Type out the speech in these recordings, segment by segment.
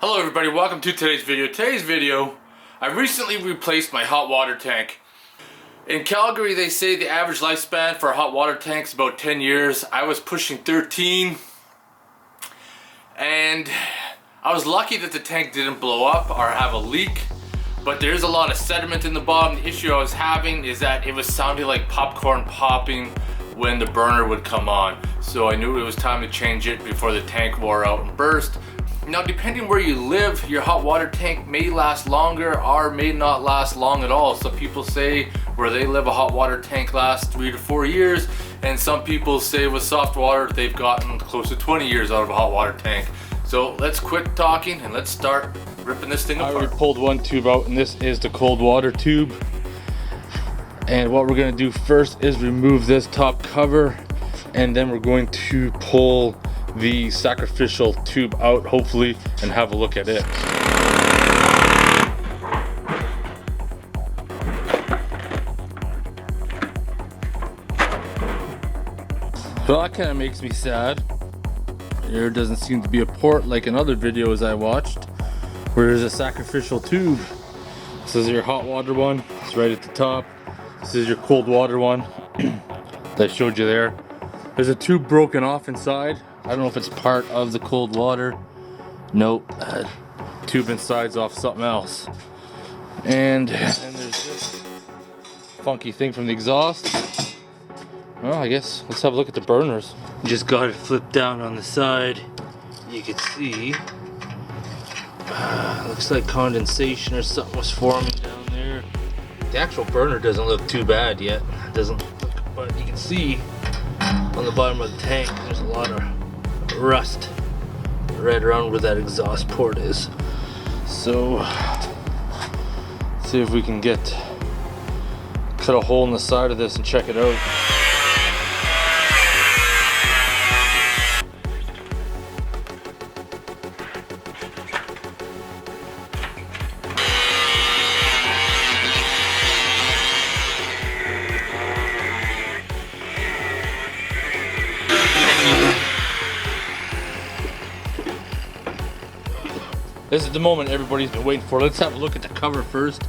Hello everybody, welcome to today's video. Today's video, I recently replaced my hot water tank. In Calgary they say the average lifespan for a hot water tank is about 10 years. I was pushing 13 and I was lucky that the tank didn't blow up or have a leak, but there's a lot of sediment in the bottom. The issue I was having is that it was sounding like popcorn popping when the burner would come on. So I knew it was time to change it before the tank wore out and burst. Now, depending where you live, your hot water tank may last longer or may not last long at all. Some people say where they live a hot water tank lasts 3 to 4 years, and some people say with soft water they've gotten close to 20 years out of a hot water tank. So let's quit talking and let's start ripping this thing apart. I already pulled one tube out, and this is the cold water tube. And what we're going to do first is remove this top cover, and then we're going to pull the sacrificial tube out, hopefully, and have a look at it. Well, that kind of makes me sad. There doesn't seem to be a port like in other videos I watched where there's a sacrificial tube. This is your hot water one, it's right at the top. This is your cold water one that I showed you there. There's a tube broken off inside. I don't know if it's part of the cold water. Nope, tube inside's off something else. And there's this funky thing from the exhaust. Well, I guess let's have a look at the burners. Just got it flipped down on the side. You can see, looks like condensation or something was forming down there. The actual burner doesn't look too bad yet. It doesn't look, but you can see on the bottom of the tank there's a lot of rust right around where that exhaust port is. So let's see if we can cut a hole in the side of this and check it out. This is the moment everybody's been waiting for. Let's have a look at the cover first.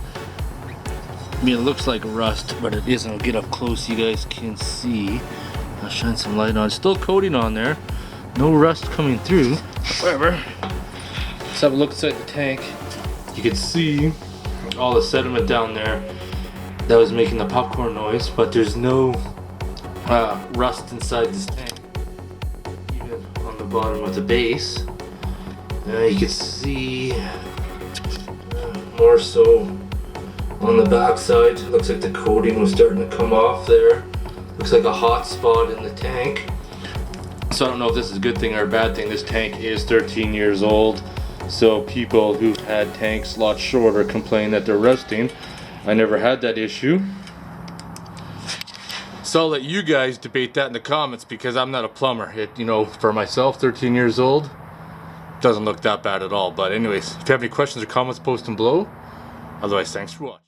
I mean, it looks like rust, but it isn't. I'll get up close so you guys can see. I'll shine some light on. Still coating on there. No rust coming through. However, let's have a look inside the tank. You can see all the sediment down there that was making the popcorn noise, but there's no rust inside this tank. Even on the bottom of the base. You can see more so on the back side. Looks like the coating was starting to come off there. Looks like a hot spot in the tank. So I don't know if this is a good thing or a bad thing. This tank is 13 years old. So people who've had tanks a lot shorter complain that they're rusting. I never had that issue. So I'll let you guys debate that in the comments because I'm not a plumber. For myself, 13 years old. Doesn't look that bad at all. But anyways, if you have any questions or comments, post them below. Otherwise, thanks for watching.